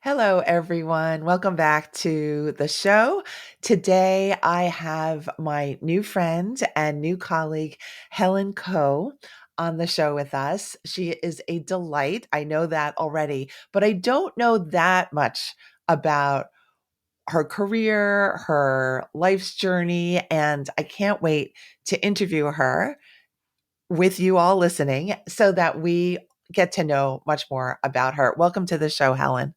Hello, everyone. Welcome back to the show. Today, I have my new friend and new colleague, Helen Kho, on the show with us. She is a delight. I know that already, but I don't know that much about her career, her life's journey, and I can't wait to interview her with you all listening so that we get to know much more about her. Welcome to the show, Helen.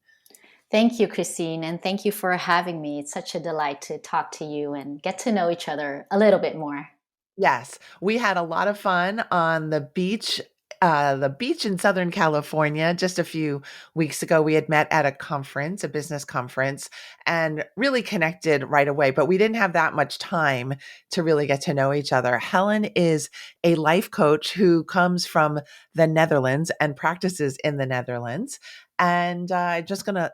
Thank you, Christine, and thank you for having me. It's such a delight to talk to you and get to know each other a little bit more. Yes, we had a lot of fun on the beach in Southern California just a few weeks ago. We had met at a conference, a business conference, and really connected right away, but we didn't have that much time to really get to know each other. Helen is a life coach who comes from the Netherlands and practices in the Netherlands. And I'm just going to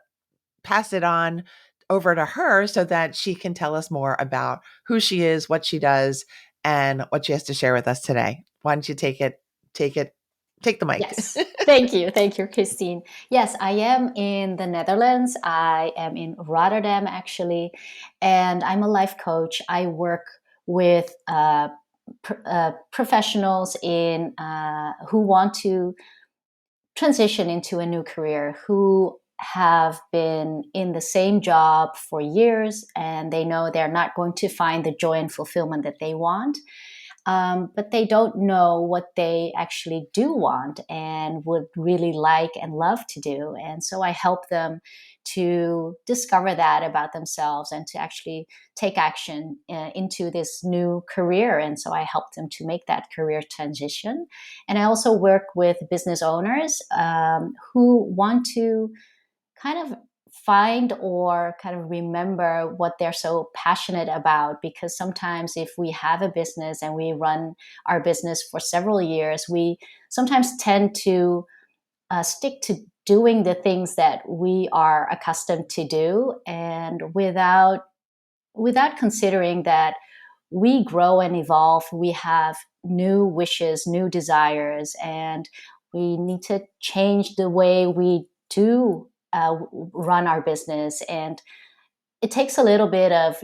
pass it on over to her so that she can tell us more about who she is, what she does, and what she has to share with us today. Why don't you take it, take the mic? Yes. Thank you. Thank you, Christine. Yes, I am in the Netherlands. I am in Rotterdam, actually, and I'm a life coach. I work with professionals who want to transition into a new career, who have been in the same job for years and they know they're not going to find the joy and fulfillment that they want. But they don't know what they actually do want and would really like and love to do. And so I help them to discover that about themselves and to actually take action into this new career. And so I help them to make that career transition. And I also work with business owners who want to kind of find or kind of remember what they're so passionate about, because sometimes if we have a business and we run our business for several years, we sometimes tend to stick to doing the things that we are accustomed to do, and without considering that we grow and evolve, we have new wishes, new desires, and we need to change the way we do run our business. And it takes a little bit of,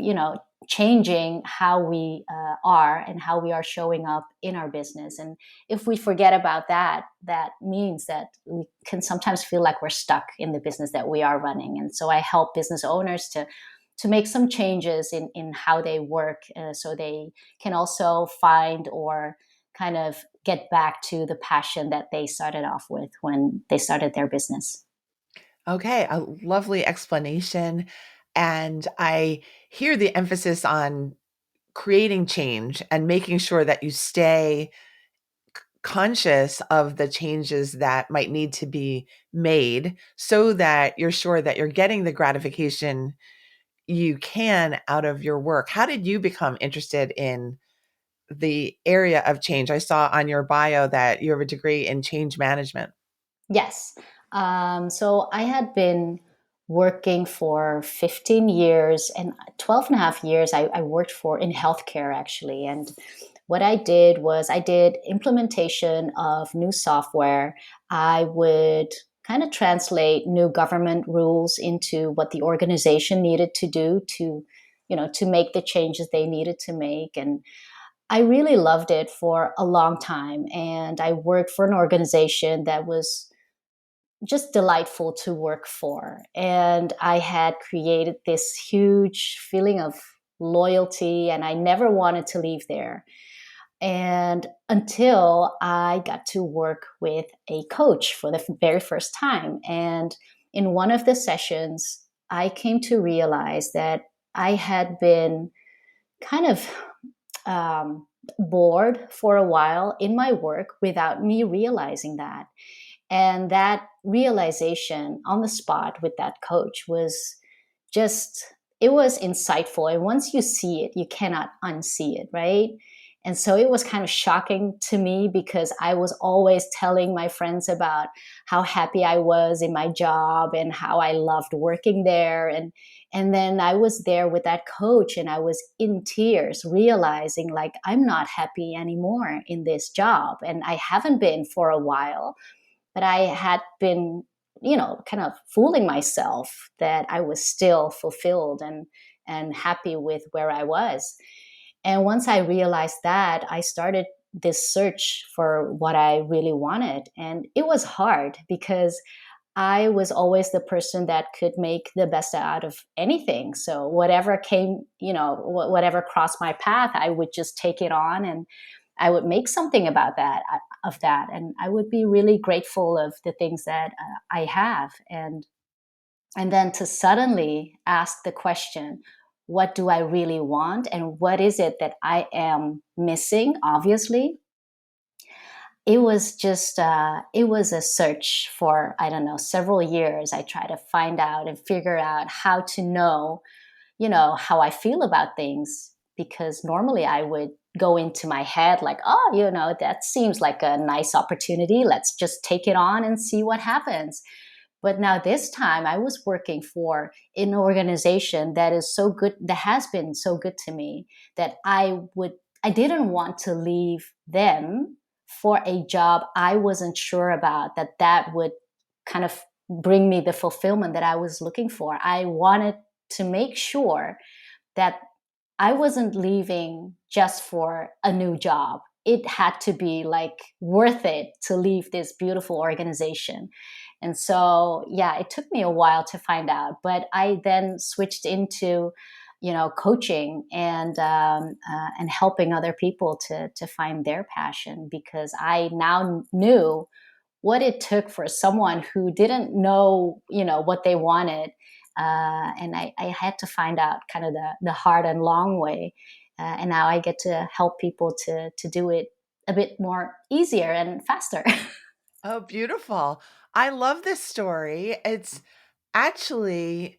changing how we are and how we are showing up in our business. And if we forget about that, that means that we can sometimes feel like we're stuck in the business that we are running. And so I help business owners to make some changes in how they work, so they can also find or kind of get back to the passion that they started off with when they started their business. Okay, a lovely explanation. And I hear the emphasis on creating change and making sure that you stay conscious of the changes that might need to be made so that you're sure that you're getting the gratification you can out of your work. How did you become interested in the area of change? I saw on your bio that you have a degree in change management. Yes. So I had been working for 15 years, and 12 and a half years I worked for in healthcare, actually. And what I did was I did implementation of new software. I would kind of translate new government rules into what the organization needed to do to make the changes they needed to make. And I really loved it for a long time. And I worked for an organization that was just delightful to work for. And I had created this huge feeling of loyalty, and I never wanted to leave there. And until I got to work with a coach for the very first time. And in one of the sessions, I came to realize that I had been kind of bored for a while in my work without me realizing that. And that realization on the spot with that coach was just, it was insightful. And once you see it, you cannot unsee it, right? And so it was kind of shocking to me because I was always telling my friends about how happy I was in my job and how I loved working there. And then I was there with that coach and I was in tears, realizing like I'm not happy anymore in this job. And I haven't been for a while, but I had been kind of fooling myself that I was still fulfilled and happy with where I was. And once I realized that, I started this search for what I really wanted. And it was hard because I was always the person that could make the best out of anything. So whatever came, whatever crossed my path, I would just take it on, and I would make something about that, of that, and I would be really grateful of the things that I have. And then to suddenly ask the question, what do I really want, and what is it that I am missing? Obviously, it was a search for, I don't know, several years. I tried to find out and figure out how to know, how I feel about things, because normally I would go into my head like, oh, that seems like a nice opportunity, let's just take it on and see what happens. But now this time I was working for an organization that is so good, that has been so good to me, that I didn't want to leave them for a job I wasn't sure about, that would kind of bring me the fulfillment that I was looking for. I wanted to make sure that I wasn't leaving just for a new job. It had to be like worth it to leave this beautiful organization. And so, yeah, it took me a while to find out, but I then switched into, coaching and helping other people to find their passion, because I now knew what it took for someone who didn't know, what they wanted. And I had to find out kind of the hard and long way. And now I get to help people to do it a bit more easier and faster. Oh, beautiful. I love this story. It's actually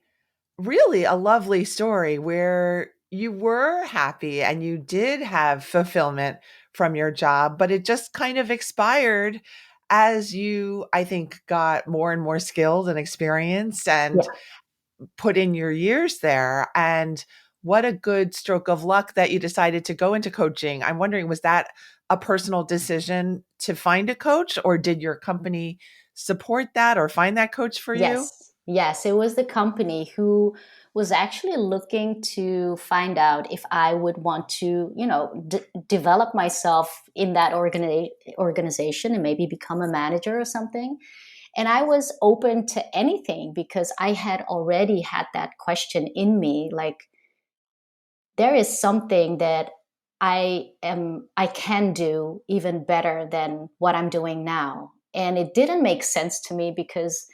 really a lovely story where you were happy and you did have fulfillment from your job, but it just kind of expired as you, I think, got more and more skilled and experienced and Yeah. put in your years there. And what a good stroke of luck that you decided to go into coaching. I'm wondering, was that a personal decision to find a coach, or did your company support that or find that coach for you? Yes. Yes. It was the company who was actually looking to find out if I would want to, develop myself in that organization and maybe become a manager or something. And I was open to anything because I had already had that question in me, like, there is something that I can do even better than what I'm doing now. And it didn't make sense to me because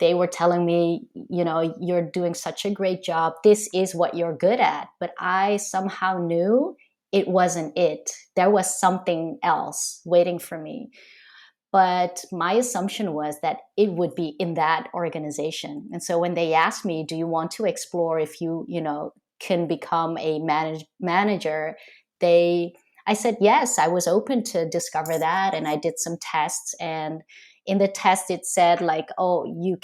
they were telling me, you're doing such a great job, this is what you're good at, but I somehow knew it wasn't it. There was something else waiting for me. But my assumption was that it would be in that organization. And so when they asked me, do you want to explore if you can become a manager, they I said yes. I was open to discover that, and I did some tests. And in the test it said like, oh, you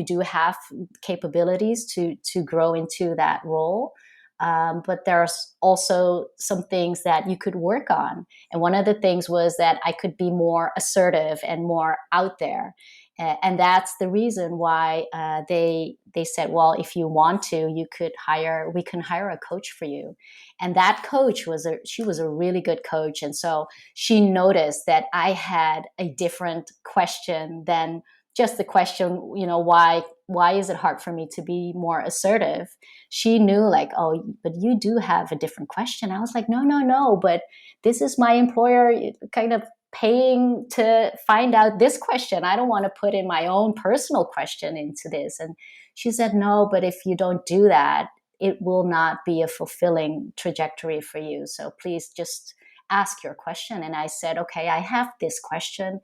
do have capabilities to grow into that role. But there's also some things that you could work on. And one of the things was that I could be more assertive and more out there. And that's the reason why they said, well, if you want to, we can hire a coach for you. And that coach she was a really good coach. And so she noticed that I had a different question than just the question, why is it hard for me to be more assertive? She knew like, oh, but you do have a different question. I was like, no, no, no, but this is my employer kind of paying to find out this question. I don't want to put in my own personal question into this. And she said, no, but if you don't do that, it will not be a fulfilling trajectory for you. So please just ask your question. And I said, okay, I have this question.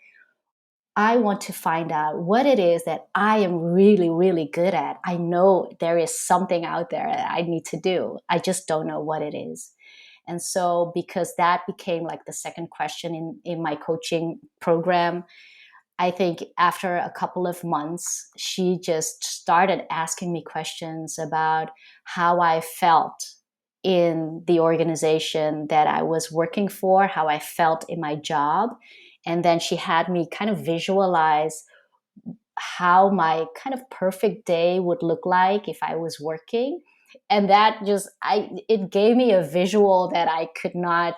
I want to find out what it is that I am really, really good at. I know there is something out there that I need to do. I just don't know what it is. And so, because that became like the second question in my coaching program, I think after a couple of months, she just started asking me questions about how I felt in the organization that I was working for, how I felt in my job. And then she had me kind of visualize how my kind of perfect day would look like if I was working. And that just, it gave me a visual that I could not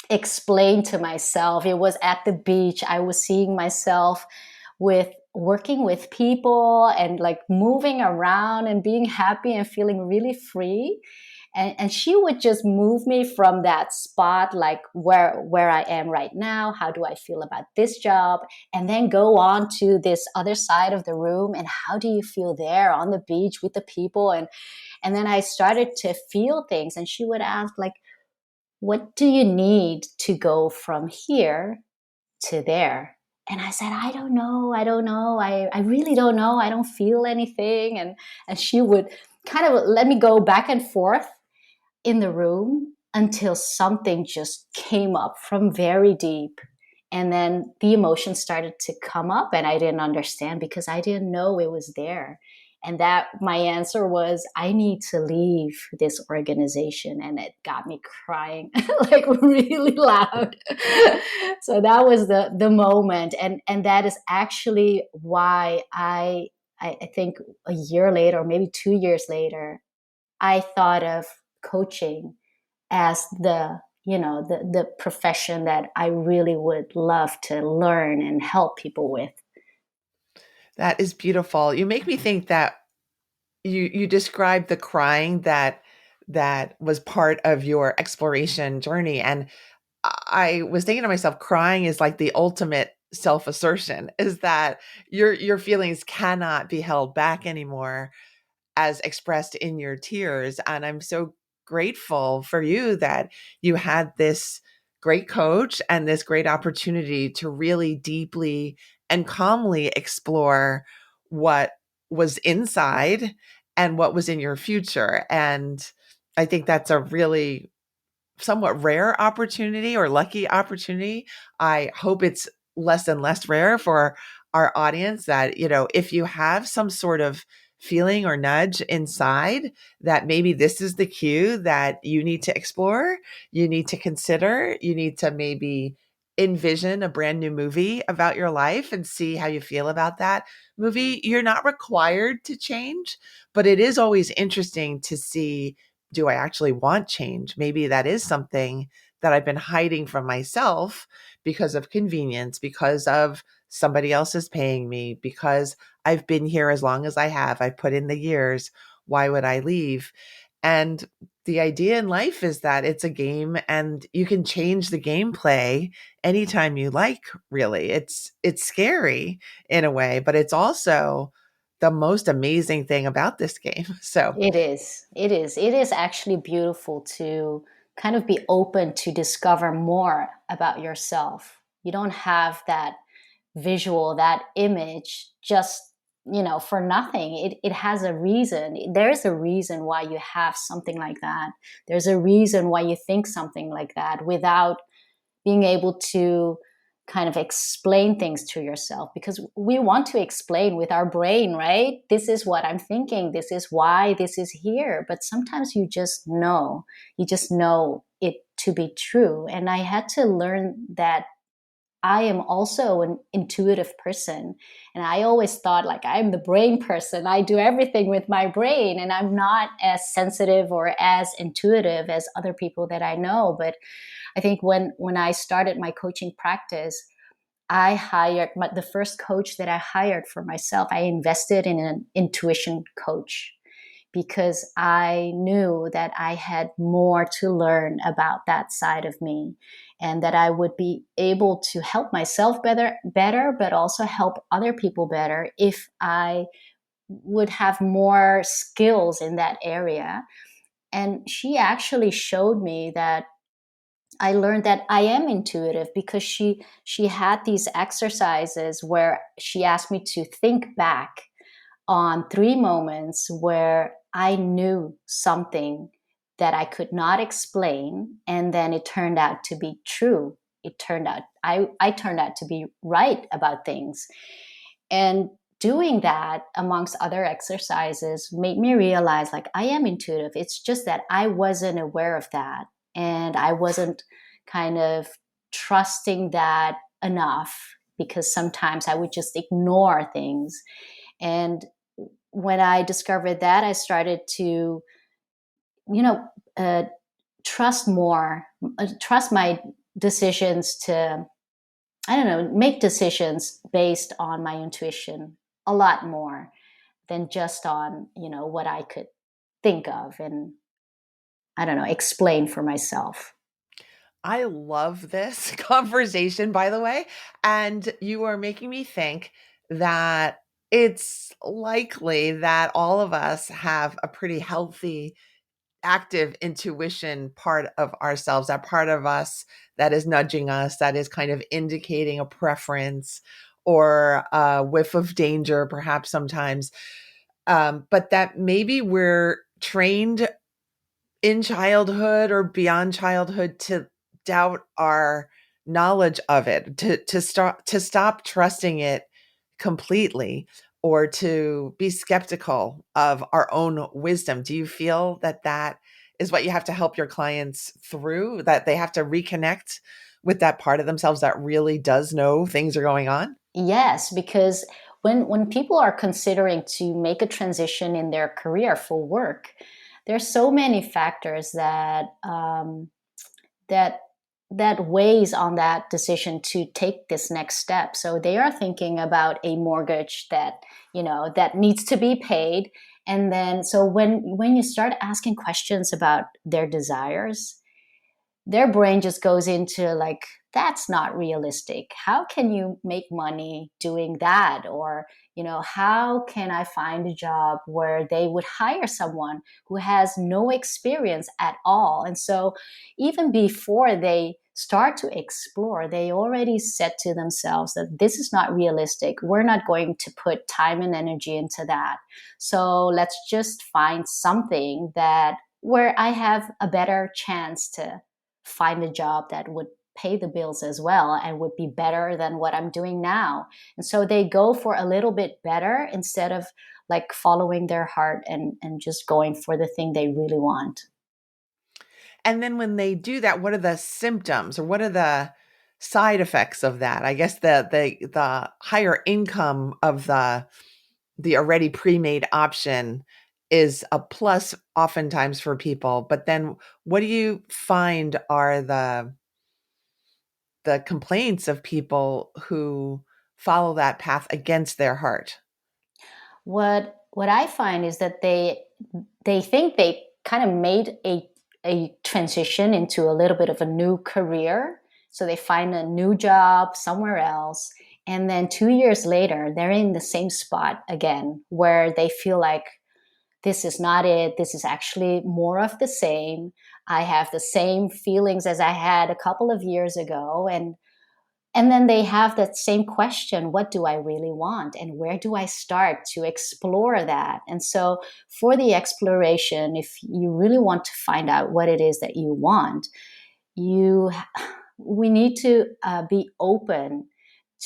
explain to myself. It was at the beach. I was seeing myself with working with people and like moving around and being happy and feeling really free. And she would just move me from that spot, like where I am right now. How do I feel about this job? And then go on to this other side of the room. And how do you feel there on the beach with the people? And then I started to feel things. And she would ask, like, what do you need to go from here to there? And I said, I don't know. I don't know. I really don't know. I don't feel anything. And she would kind of let me go back and forth in the room until something just came up from very deep. And then the emotions started to come up, and I didn't understand because I didn't know it was there. And that my answer was, I need to leave this organization. And it got me crying like really loud. So that was the moment. And that is actually why I think a year later, or maybe 2 years later, I thought of coaching as the profession that I really would love to learn and help people with. That is beautiful. You make me think that you described the crying that was part of your exploration journey, and I was thinking to myself, crying is like the ultimate self-assertion, is that your feelings cannot be held back anymore as expressed in your tears. And I'm so grateful for you that you had this great coach and this great opportunity to really deeply and calmly explore what was inside and what was in your future. And I think that's a really somewhat rare opportunity or lucky opportunity. I hope it's less and less rare for our audience that, if you have some sort of feeling or nudge inside, that maybe this is the cue that you need to explore, you need to consider, you need to maybe envision a brand new movie about your life and see how you feel about that movie. You're not required to change, but it is always interesting to see, do I actually want change? Maybe that is something that I've been hiding from myself because of convenience, because of somebody else is paying me, because I've been here as long as I have. I've put in the years. Why would I leave? And the idea in life is that it's a game and you can change the gameplay anytime you like, really. It's scary in a way, but it's also the most amazing thing about this game. So It is. It is. It is actually beautiful to kind of be open to discover more about yourself. You don't have that visual, that image just, for nothing. It has a reason. There's a reason why you have something like that. There's a reason why you think something like that without being able to kind of explain things to yourself, because we want to explain with our brain, right? This is what I'm thinking. This is why this is here. But sometimes you just know it to be true. And I had to learn that I am also an intuitive person. And I always thought like I'm the brain person. I do everything with my brain, and I'm not as sensitive or as intuitive as other people that I know. But I think when I started my coaching practice, I hired the first coach that I hired for myself. I invested in an intuition coach because I knew that I had more to learn about that side of me, and that I would be able to help myself better, but also help other people better if I would have more skills in that area. And she actually showed me that I learned that I am intuitive because she had these exercises where she asked me to think back on 3 moments where I knew something that I could not explain, and then it turned out to be true. It turned out I turned out to be right about things. And doing that amongst other exercises made me realize like I am intuitive. It's just that I wasn't aware of that, and I wasn't kind of trusting that enough. because sometimes I would just ignore things. And when I discovered that, I started to, you know, uh, trust more, trust my decisions to, I don't know, make decisions based on my intuition a lot more than just on, what I could think of and, I don't know, explain for myself. I love this conversation, by the way. And you are making me think that it's likely that all of us have a pretty healthy, active intuition part of ourselves, that part of us that is nudging us, that is kind of indicating a preference or a whiff of danger, perhaps sometimes. But that maybe we're trained in childhood or beyond childhood to doubt our knowledge of it, to stop trusting it completely, or to be skeptical of our own wisdom. Do you feel that that is what you have to help your clients through, that they have to reconnect with that part of themselves that really does know things are going on? Yes, because when people are considering to make a transition in their career for work, there's so many factors that that weighs on that decision to take this next step. So they are thinking about a mortgage that needs to be paid, and then so when you start asking questions about their desires, their brain just goes into like, that's not realistic. How can you make money doing that? Or how can I find a job where they would hire someone who has no experience at all? And so even before they start to explore, they already said to themselves that this is not realistic. We're not going to put time and energy into that. So let's just find something that where I have a better chance to find a job that would pay the bills as well and would be better than what I'm doing now. And so they go for a little bit better instead of like following their heart and just going for the thing they really want. And then when they do that, what are the symptoms or what are the side effects of that? I guess the higher income of the already pre-made option is a plus oftentimes for people. But then what do you find are the complaints of people who follow that path against their heart? What I find is that they think they kind of made a transition into a little bit of a new career. So they find a new job somewhere else. And then 2 years later, they're in the same spot again, where they feel like this is not it. This is actually more of the same. I have the same feelings as I had a couple of years ago. And then they have that same question, what do I really want and where do I start to explore that? And so for the exploration, if you really want to find out what it is that you want, you we need to be open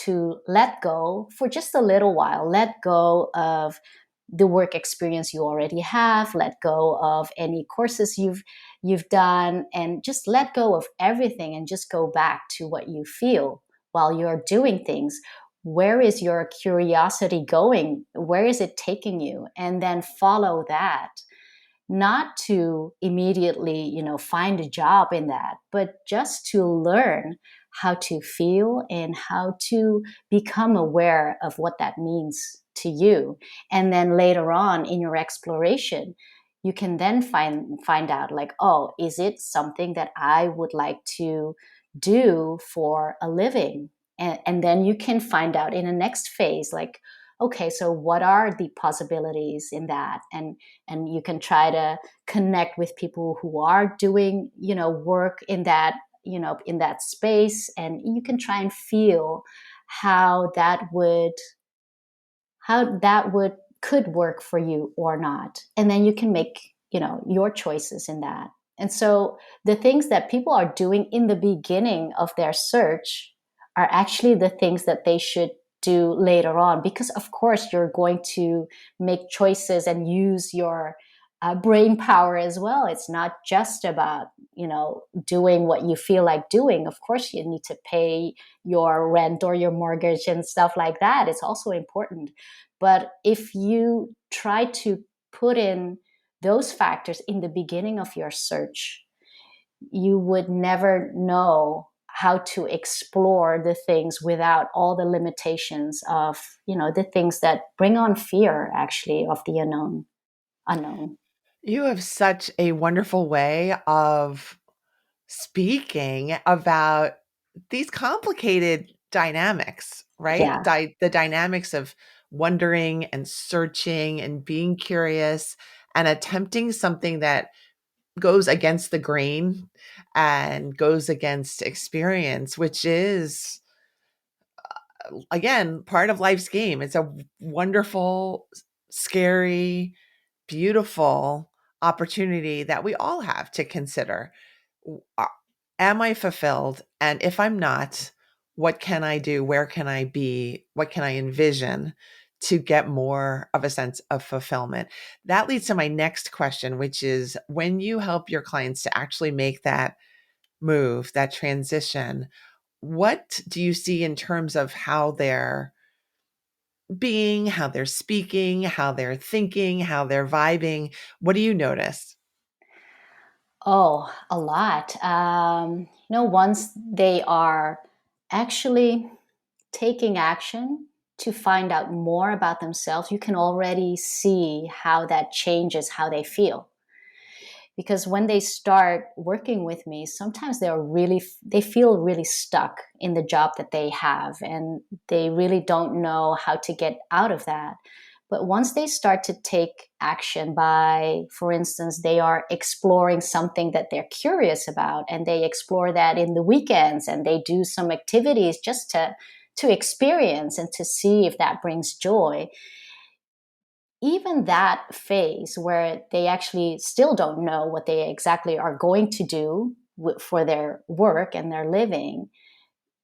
to let go for just a little while, let go of the work experience you already have, let go of any courses you've done, and just let go of everything and just go back to what you feel while you're doing things. Where is your curiosity going? Where is it taking you? And then follow that, not to immediately find a job in that, but just to learn how to feel and how to become aware of what that means to you. And then later on in your exploration, you can then find out like, oh, is it something that I would like to do for a living? And then you can find out in the next phase like, okay, so what are the possibilities in that? And you can try to connect with people who are doing work in that in that space, and you can try and feel how that would could work for you or not, and then you can make your choices in that. And so the things that people are doing in the beginning of their search are actually the things that they should do later on, because of course you're going to make choices and use your brain power as well. It's not just about, doing what you feel like doing. Of course, you need to pay your rent or your mortgage and stuff like that. It's also important. But if you try to put in those factors in the beginning of your search, you would never know how to explore the things without all the limitations of, the things that bring on fear, actually, of the unknown. You have such a wonderful way of speaking about these complicated dynamics, right? Yeah. The dynamics of wondering and searching and being curious and attempting something that goes against the grain and goes against experience, which is, again, part of life's game. It's a wonderful, scary, beautiful opportunity that we all have to consider. Am I fulfilled? And if I'm not, what can I do? Where can I be? What can I envision to get more of a sense of fulfillment? That leads to my next question, which is when you help your clients to actually make that move, that transition, what do you see in terms of how they're being, how they're speaking, how they're thinking, how they're vibing? What do you notice? Oh, a lot. Once they are actually taking action to find out more about themselves, you can already see how that changes how they feel. Because when they start working with me, sometimes they feel really stuck in the job that they have, and they really don't know how to get out of that. But once they start to take action by, for instance, they are exploring something that they're curious about, and they explore that in the weekends, and they do some activities just to experience and to see if that brings joy. Even that phase where they actually still don't know what they exactly are going to do for their work and their living,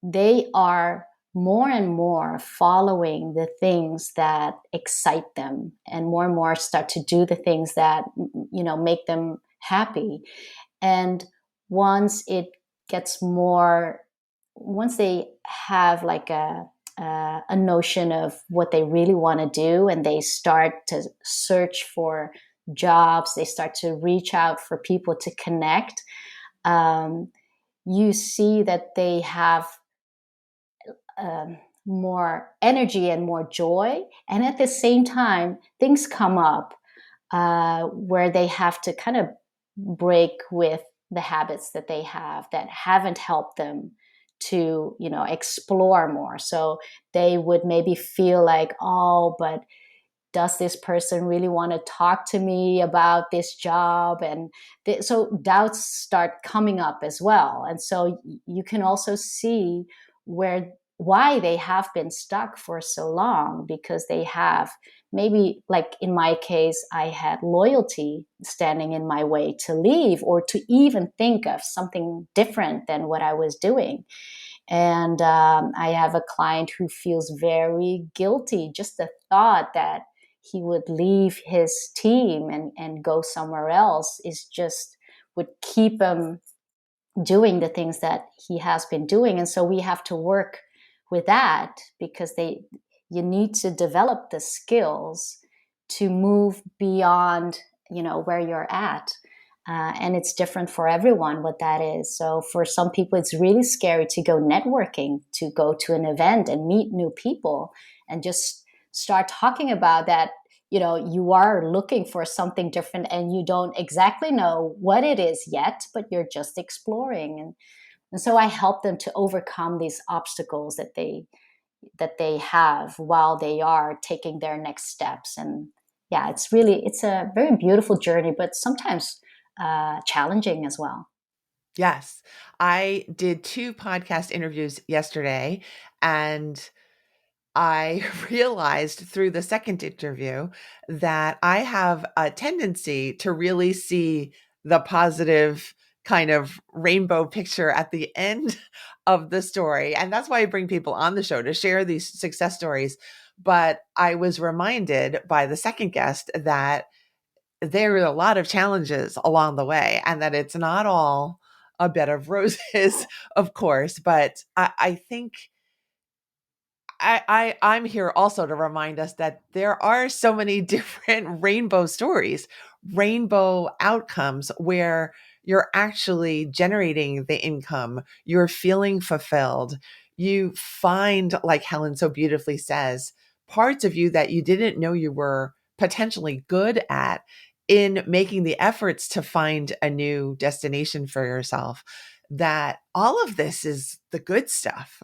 they are more and more following the things that excite them, and more start to do the things that make them happy. And once it gets more, once they have like a notion of what they really want to do, and they start to search for jobs, they start to reach out for people to connect, um, you see that they have more energy and more joy. And at the same time, things come up where they have to kind of break with the habits that they have that haven't helped them to explore more. So they would maybe feel like, oh, but does this person really want to talk to me about this job? And so doubts start coming up as well. And so you can also see why they have been stuck for so long, because they have, maybe, like in my case, I had loyalty standing in my way to leave or to even think of something different than what I was doing. And I have a client who feels very guilty. Just the thought that he would leave his team and go somewhere else is just would keep him doing the things that he has been doing. And so we have to work with that, because you need to develop the skills to move beyond where you're at. And it's different for everyone what that is. So for some people, it's really scary to go networking, to go to an event and meet new people and just start talking about that. You are looking for something different and you don't exactly know what it is yet, but you're just exploring. And so I help them to overcome these obstacles that they have while they are taking their next steps. And yeah, it's a very beautiful journey, but sometimes challenging as well. Yes. I did 2 podcast interviews yesterday, and I realized through the second interview that I have a tendency to really see the positive kind of rainbow picture at the end of the story. And that's why I bring people on the show to share these success stories. But I was reminded by the second guest that there are a lot of challenges along the way, and that it's not all a bed of roses, of course. But I think I'm here also to remind us that there are so many different rainbow stories, rainbow outcomes where you're actually generating the income, you're feeling fulfilled. You find, like Helen so beautifully says, parts of you that you didn't know you were potentially good at in making the efforts to find a new destination for yourself. That all of this is the good stuff.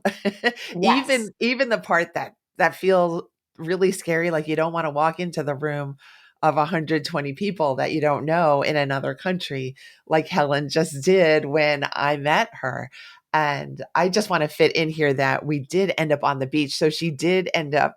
Yes. Even the part that feels really scary, like you don't want to walk into the room of 120 people that you don't know in another country, like Helen just did when I met her. And I just want to fit in here that we did end up on the beach. So she did end up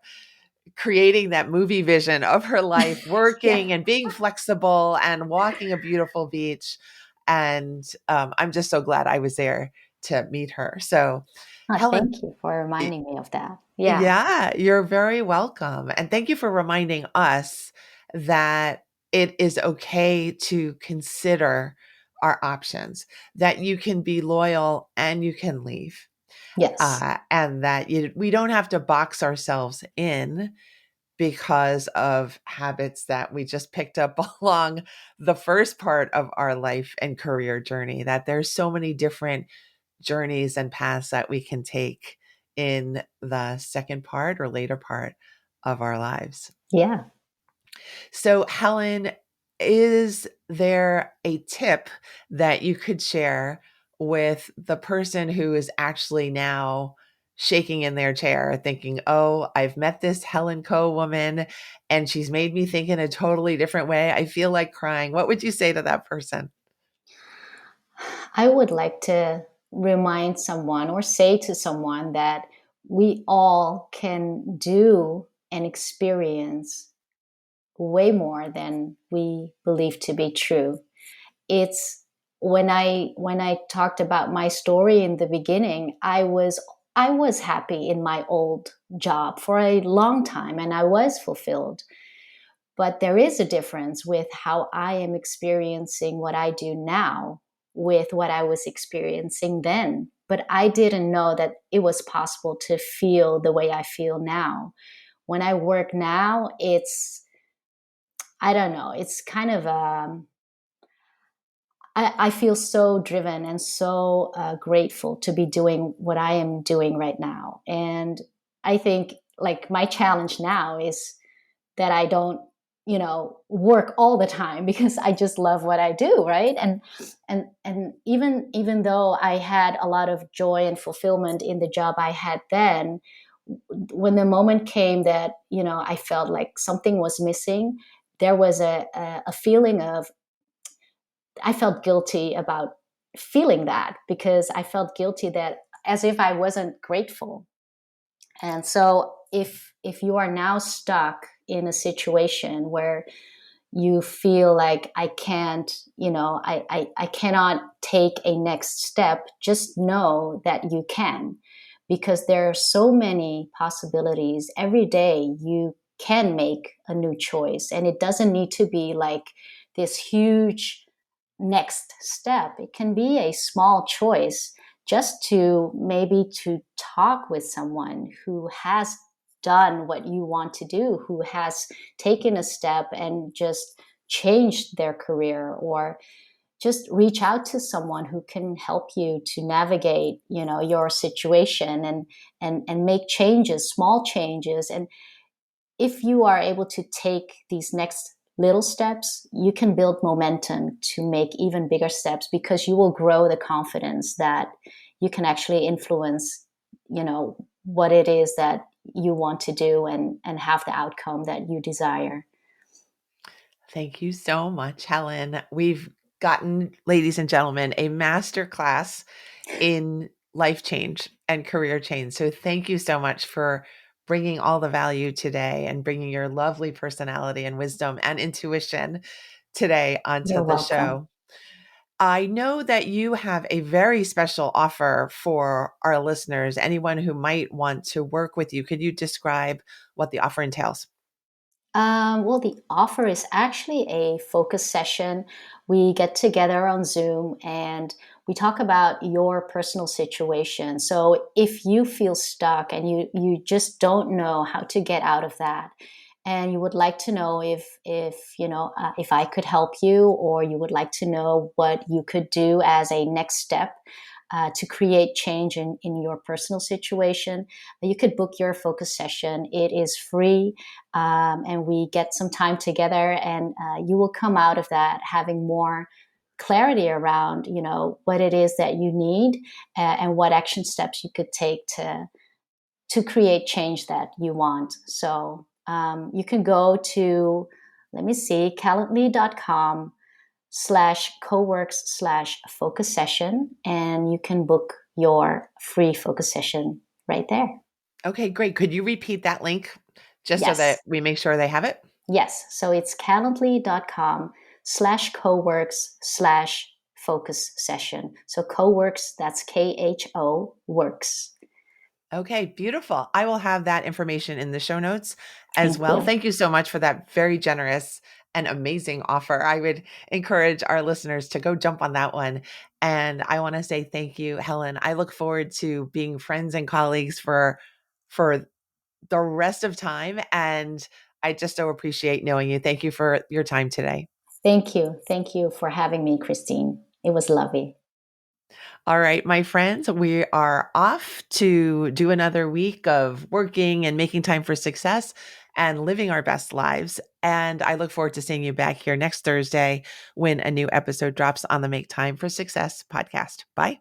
creating that movie vision of her life, Yeah. working and being flexible and walking a beautiful beach. And I'm just so glad I was there to meet her. So, Oh, Helen, thank you for reminding me of that. Yeah. yeah, you're very welcome. And thank you for reminding us that it is okay to consider our options, that you can be loyal and you can leave, Yes. and that we don't have to box ourselves in because of habits that we just picked up along the first part of our life and career journey, that there's so many different journeys and paths that we can take in the second part or later part of our lives. Yeah. So, Helen, is there a tip that you could share with the person who is actually now shaking in their chair, thinking, oh, I've met this Helen Kho woman and she's made me think in a totally different way? I feel like crying. What would you say to that person? I would like to remind someone or say to someone that we all can do and experience way more than we believe to be true. It's when I talked about my story in the beginning, I was happy in my old job for a long time and I was fulfilled. But there is a difference with how I am experiencing what I do now with what I was experiencing then. But I didn't know that it was possible to feel the way I feel now. When I work now, I don't know, it's kind of I feel so driven and so grateful to be doing what I am doing right now. And I think like my challenge now is that I don't, work all the time because I just love what I do, right? And even though I had a lot of joy and fulfillment in the job I had then, when the moment came that, I felt like something was missing, there was a feeling of I felt guilty about feeling that because I felt guilty that as if I wasn't grateful. And so if you are now stuck in a situation where you feel like I can't, I cannot take a next step, just know that you can, because there are so many possibilities. Every day you can make a new choice, and it doesn't need to be like this huge next step. It can be a small choice just to maybe to talk with someone who has done what you want to do, who has taken a step and just changed their career, or just reach out to someone who can help you to navigate, your situation and make changes, small changes. And if you are able to take these next little steps, you can build momentum to make even bigger steps because you will grow the confidence that you can actually influence, what it is that you want to do and have the outcome that you desire. Thank you so much, Helen. We've gotten, ladies and gentlemen, a master class in life change and career change. So thank you so much for bringing all the value today and bringing your lovely personality and wisdom and intuition today onto You're the welcome. show. I know that you have a very special offer for our listeners, anyone who might want to work with you. Could you describe what the offer entails? Well, the offer is actually a focus session. We get together on Zoom and we talk about your personal situation. So if you feel stuck and you just don't know how to get out of that, and you would like to know if I could help you, or you would like to know what you could do as a next step to create change in your personal situation, you could book your focus session. It is free, and we get some time together, and you will come out of that having more clarity around what it is that you need, and what action steps you could take to create change that you want. So you can go to, let me see, calendly.com/coworks/focus session, and you can book your free focus session right there. Okay, great. Could you repeat that link just so that Yes. we make sure they have it? Yes. So it's calendly.com/coworks/focus session. So coworks, that's KHO works. Okay, beautiful. I will have that information in the show notes as Thank well. you. Thank you so much for that very generous and amazing offer. I would encourage our listeners to go jump on that one. And I want to say thank you, Helen. I look forward to being friends and colleagues for the rest of time, and I just so appreciate knowing you. Thank you for your time today. Thank you. Thank you for having me, Christine. It was lovely. All right, my friends, we are off to do another week of working and making time for success and living our best lives. And I look forward to seeing you back here next Thursday when a new episode drops on the Make Time for Success podcast. Bye.